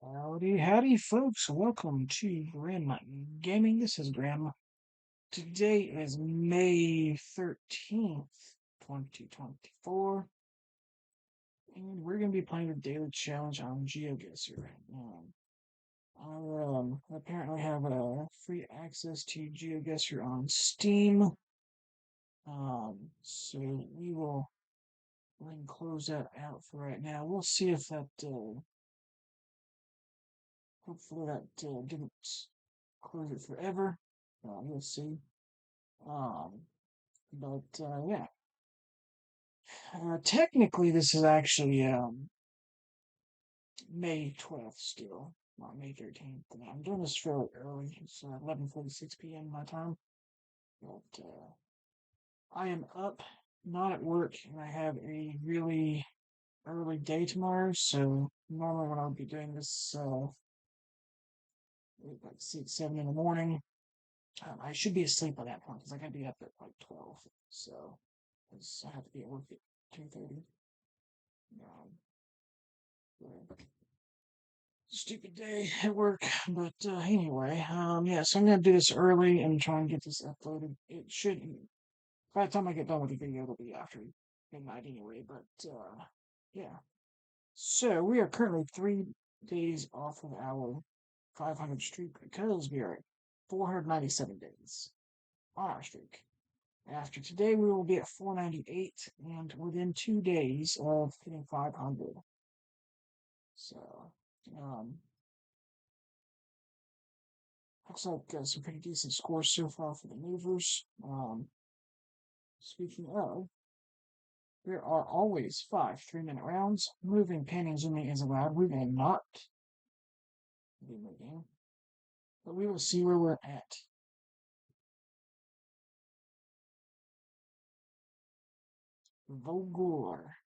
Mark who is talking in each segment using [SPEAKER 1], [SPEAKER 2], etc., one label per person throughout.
[SPEAKER 1] Howdy, howdy, folks. Welcome to Grandma Gaming. This is Grandma. Today is May 13th, 2024, and we're going to be playing a daily challenge on GeoGuessr. I apparently have free access to GeoGuessr on Steam, so we will go ahead and close that out for right now. We'll see if that, hopefully that didn't close it forever. We'll see. Um, but yeah, technically this is actually May 12th still, not May 13th. And I'm doing this fairly early. It's 11:46 p.m. my time. But I am up, not at work, and I have a really early day tomorrow. So normally when I would be doing this, like 6, 7 in the morning, I should be asleep by that point because I gotta be up at like 12. So 'cause I have to be at work at 2:30. Um, Stupid day at work, but anyway, yeah. So I'm gonna do this early and try and get this uploaded. It should, by the time I get done with the video, it'll be after midnight anyway. But yeah. So we are currently 3 days off of our 500 streak because we are at 497 days on our streak. After today, we will be at 498 and within 2 days of hitting 500. So, um, looks like some pretty decent scores so far for the movers. Speaking of, there are always 5 3-minute rounds. Moving, panning, zooming is allowed. We may not be moving, but we will see where we're at. Vogor.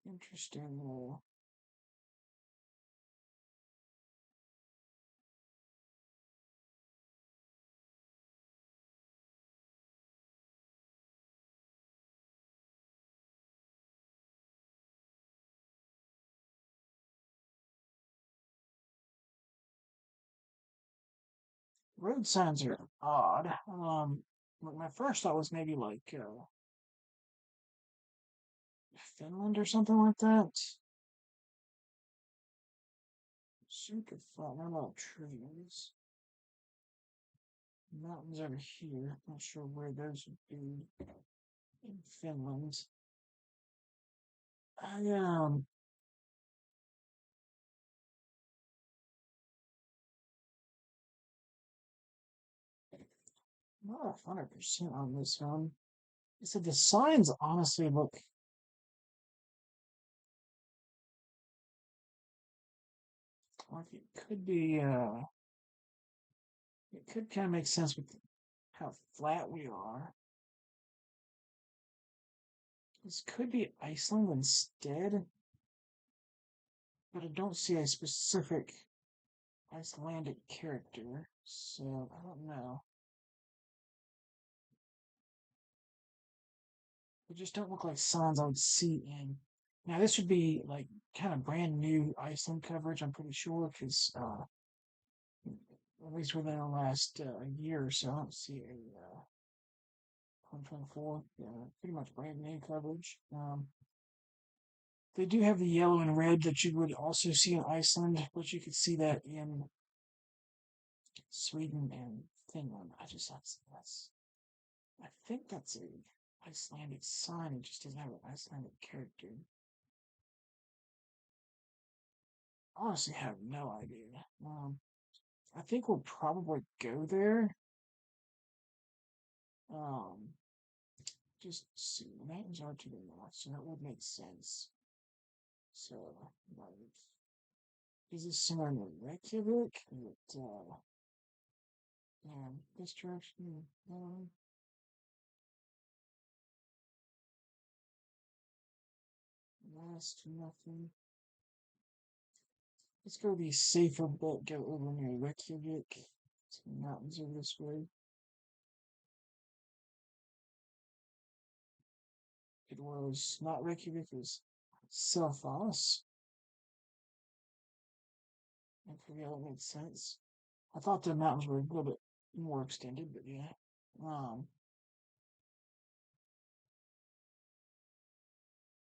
[SPEAKER 1] Interesting. Road signs are odd. My first thought was maybe like Finland or something like that. Super flat, not a lot of trees. Mountains over here. Not sure where those would be in Finland. I not 100% on this one. So the signs honestly look like it could kind of make sense with how flat we are. This could be Iceland instead, but I don't see a specific Icelandic character, so I don't know. They just don't look like signs I would see in. Now this would be like kind of brand new Iceland coverage, I'm pretty sure, because at least within the last year or so, I don't see a 2024, pretty much brand new coverage. They do have the yellow and red that you would also see in Iceland, but you could see that in Sweden and Finland. I think that's a Icelandic sign. It just doesn't have an Icelandic character. Honestly, have no idea. I think we'll probably go there. Um, just see, the mountains are to the north, so that would make sense. So, like, is this somewhere in Reykjavik? This direction? Last nothing. Let's go the safer bet, go over near Reykjavik. Some mountains are this way. It was not Reykjavik, it was Selfoss. I forget what makes sense. I thought the mountains were a little bit more extended, but yeah. Um,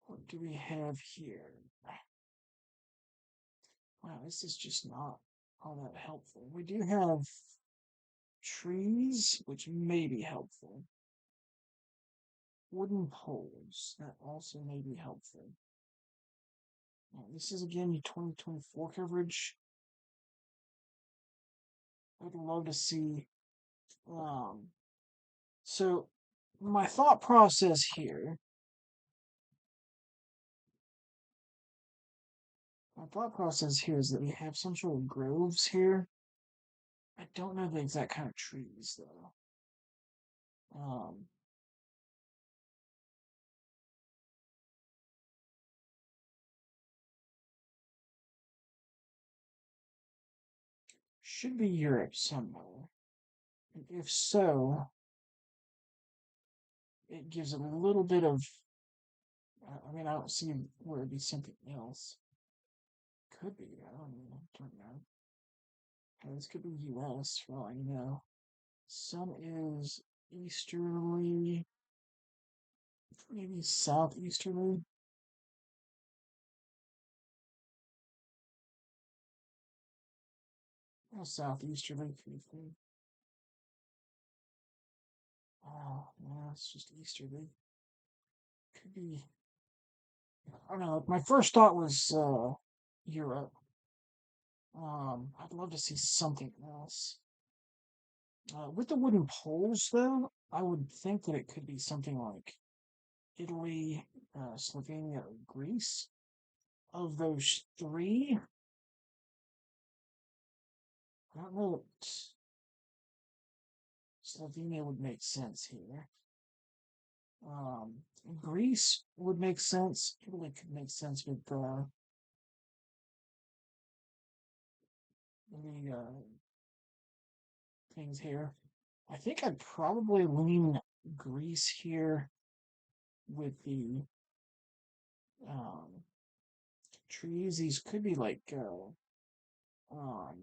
[SPEAKER 1] what do we have here? Wow, this is just not all that helpful. We do have trees, which may be helpful. Wooden poles, that also may be helpful. This is again your 2024 coverage. I'd love to see. Um, so my thought process here, is that we have some sort of groves here. I don't know the exact kind of trees though. Um, should be Europe somewhere. And if so, it gives it a little bit of. I mean, I don't see where it'd be something else. Could be. I don't know. This could be U.S. for all I know. Sun is easterly, maybe southeasterly. Oh, southeasterly, briefly. Oh, no, it's just easterly. Could be. I don't know. My first thought was Europe. I'd love to see something else. With the wooden poles, though, I would think that it could be something like Italy, Slovenia, or Greece. Of those three, I don't know. Slovenia would make sense here. Um, Greece would make sense. Italy could make sense with the things here. I think I'd probably lean Greece here with the um, trees. These could be um,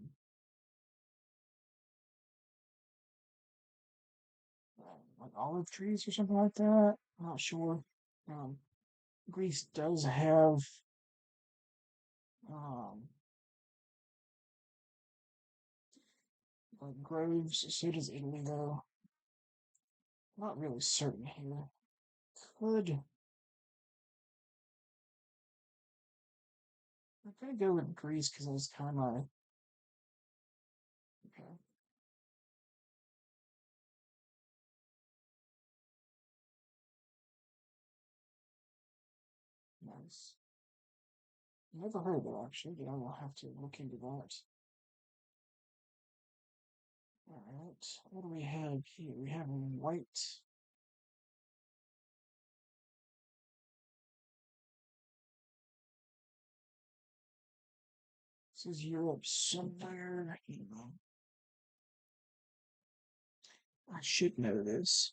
[SPEAKER 1] like olive trees or something like that. I'm not sure. Um, Greece does have um, like groves. So does Italy, though. Not really certain here. Could I'm gonna go with Greece because it was kind of okay. Nice. Never heard of it actually, but I will have to look into that. All right. What do we have here? We have white. This is Europe somewhere. I should know this.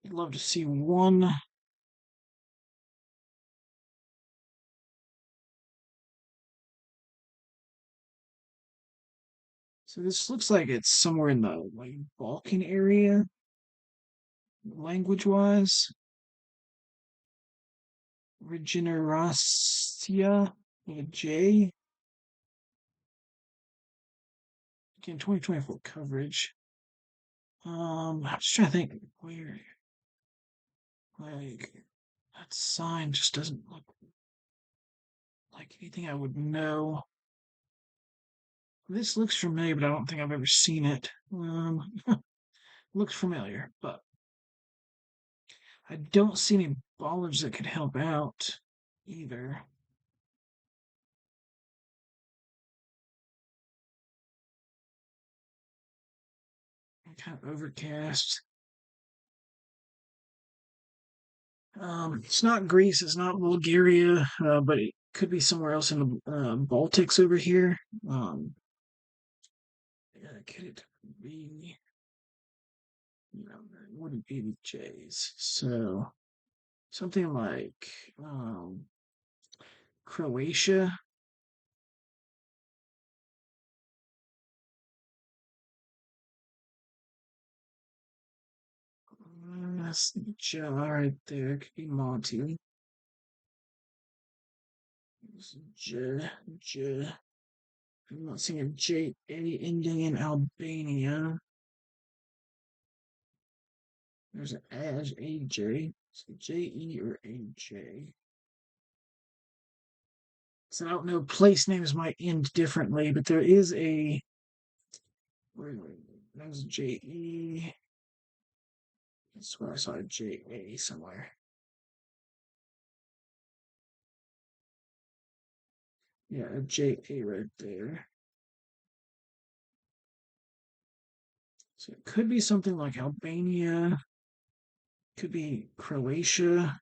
[SPEAKER 1] I'd love to see one. So this looks like it's somewhere in the like Balkan area, language-wise. Regeneracia with a J. Again, 2024 coverage. I'm just trying to think where, like, that sign just doesn't look like anything I would know. This looks familiar, but I don't think I've ever seen it. Looks familiar, but I don't see any bollards that could help out either. Kind of overcast. It's not Greece, it's not Bulgaria, but it could be somewhere else in the Baltics over here. Um, Could it be? No, it wouldn't be with J's. So something like Croatia. That's J right there. Could be Monty. J, J. I'm not seeing a J A ending in Albania. There's an as a J. So J E or A J. So I don't know. Place names might end differently, but there is a. There's J E. I swear I saw a J A somewhere. Yeah, a J A right there. So it could be something like Albania. Could be Croatia.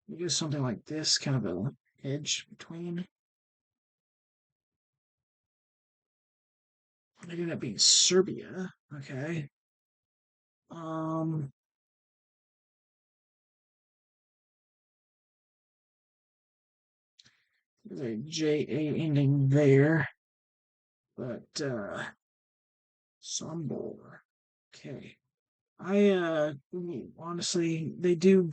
[SPEAKER 1] Maybe something like this, kind of a edge between. Maybe that being Serbia. Okay. Um, there's a J A ending there, but Sombor. Okay. Honestly, they do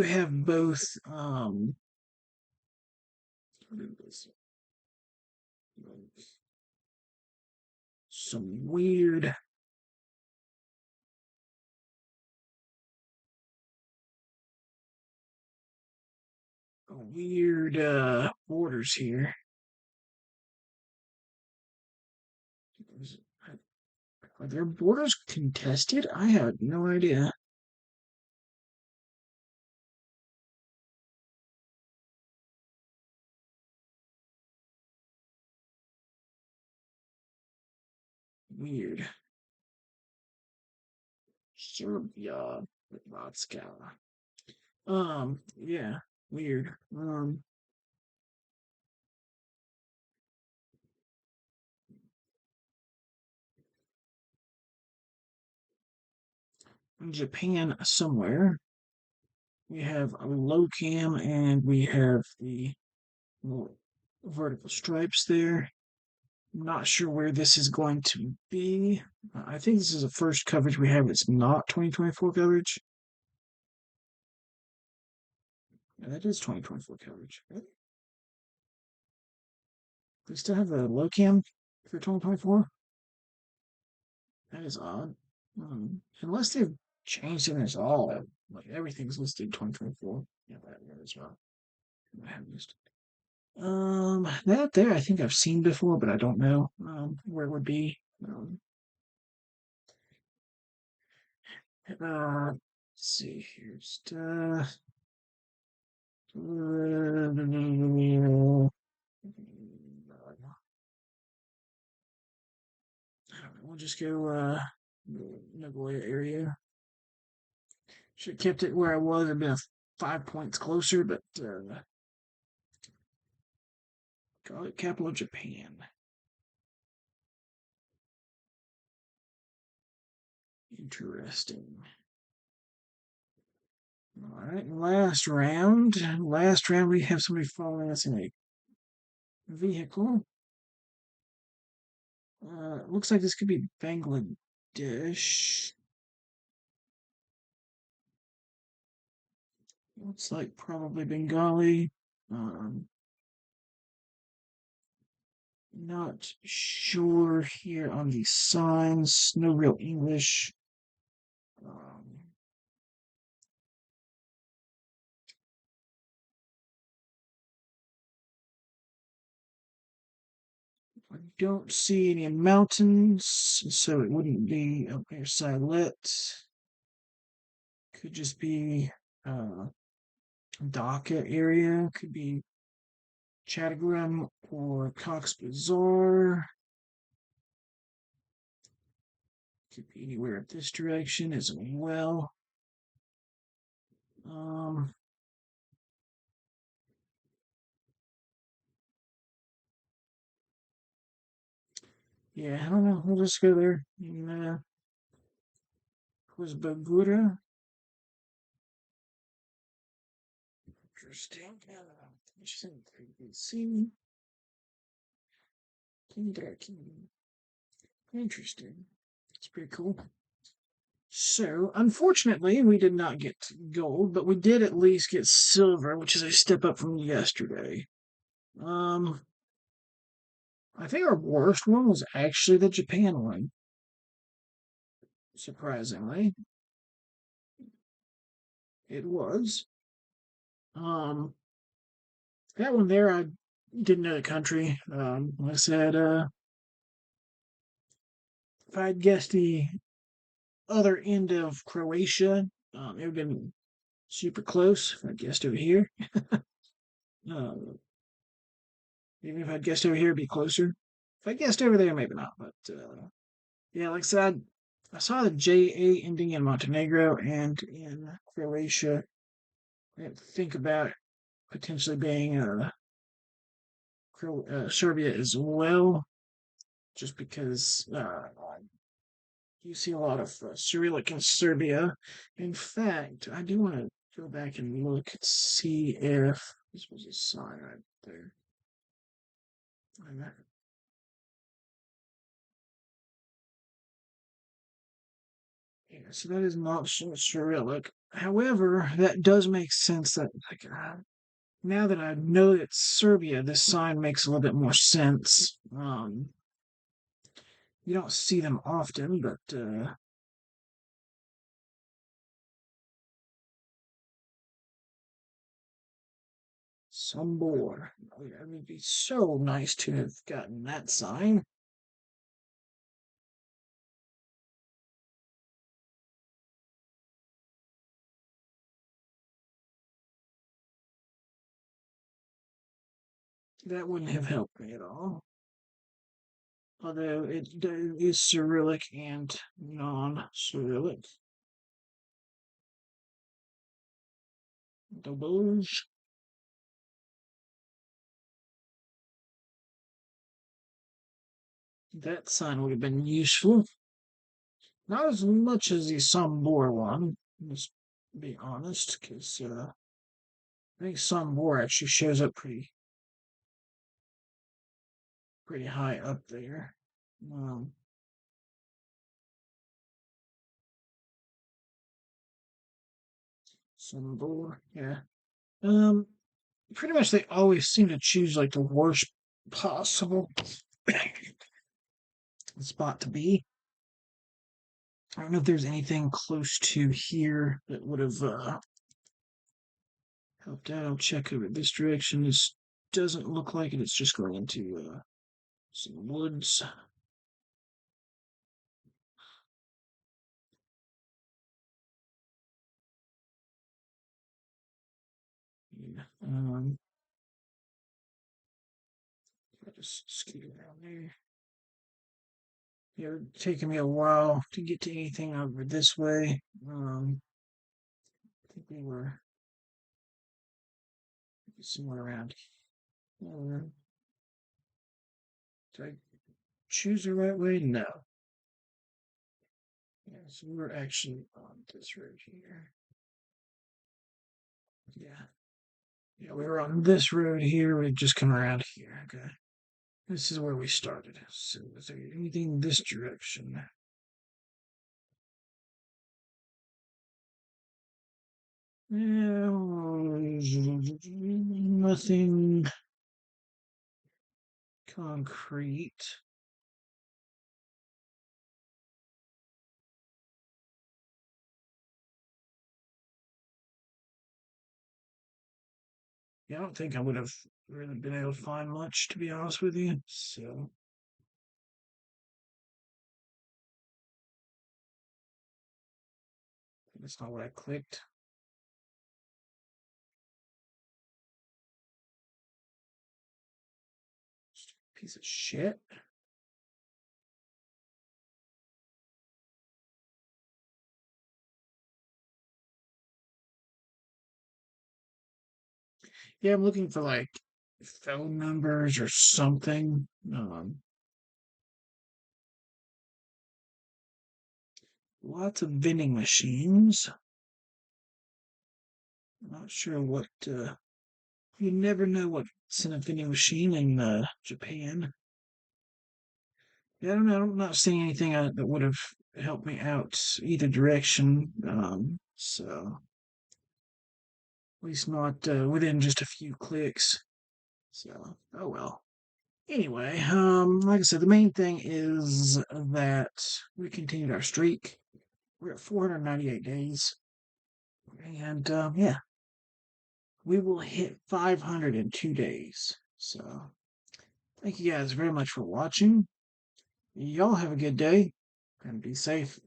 [SPEAKER 1] have both what is this? Some weird borders here. Are their borders contested? I had no idea. Weird. Serbia, Hrvatska. Yeah, weird. In Japan somewhere, we have a low cam and we have the vertical stripes there. I'm not sure where this is going to be. I think this is the first coverage we have. It's not 2024 coverage. Yeah, that is 2024 coverage. Really? They still have the low cam for 2024? That is odd. Unless they've changed it at all. Like everything's listed 2024. Yeah, that as well. I have missed it. That there I think I've seen before, but I don't know where it would be. Let's see here. Stuff. We'll just go Nagoya area. Should have kept it where I was. I've been 5 points closer, but call it capital of Japan. Interesting. All right, last round. Last round, we have somebody following us in a vehicle. Looks like this could be Bangladesh. Looks like probably Bengali. Um, Not sure here on the signs. No real English. Um, I don't see any mountains, so it wouldn't be up near Silet. Could just be Dhaka area. Could be Chattagram or Cox Bazar. Could be anywhere up this direction as well. Um, Yeah, I don't know. We'll just go there. And, was Bagura interesting? Interesting. Interesting. It's pretty cool. So, unfortunately, we did not get gold, but we did at least get silver, which is a step up from yesterday. Um, I think our worst one was actually the Japan one, surprisingly. It was. Um, that one there, I didn't know the country. Like I said, if I'd guessed the other end of Croatia, it would have been super close. If I'd guessed over here, uh, even if I'd guessed over here, it'd be closer. If I guessed over there, maybe not. But yeah, like I said, I saw the JA ending in Montenegro and in Croatia. I didn't think about potentially being Serbia as well, just because you see a lot of Cyrillic in Serbia. In fact, I do want to go back and look and see if this was a sign right there. Yeah, so that is not Cyrillic. However, that does make sense that like now that I know it's Serbia, this sign makes a little bit more sense. You don't see them often, but some more. It would be so nice to have gotten that sign. That wouldn't have helped me at all. Although it is Cyrillic and non-Cyrillic. Doge. That sign would have been useful. Not as much as the Sambor one, let's be honest, because I think Sambor actually shows up pretty high up there. Um, Sambor, yeah. Um, Pretty much they always seem to choose like the worst possible spot to be. I don't know if there's anything close to here that would have helped out. I'll check over this direction. This doesn't look like it. It's just going into some woods. Yeah. I'll just scoot around there. Yeah, it's taken me a while to get to anything over this way. I think we were somewhere around here. Did I choose the right way? No. Yeah, so we were actually on this road here. Yeah. Yeah, we were on this road here. We've just come around here. Okay. This is where we started. So is there anything in this direction? Yeah, nothing concrete. Yeah, I don't think I would have really been able to find much, to be honest with you. So that's not what I clicked. Piece of shit. Yeah, I'm looking for like phone numbers or something. lots of vending machines. Not sure what. You never know what's in a vending machine in Japan. Yeah, I don't know. I'm not seeing anything that would have helped me out either direction. So at least not within just a few clicks. So, oh well. Anyway, like I said, the main thing is that we continued our streak. We're at 498 days, and yeah, we will hit 500 in 2 days. So, thank you guys very much for watching. Y'all have a good day and be safe.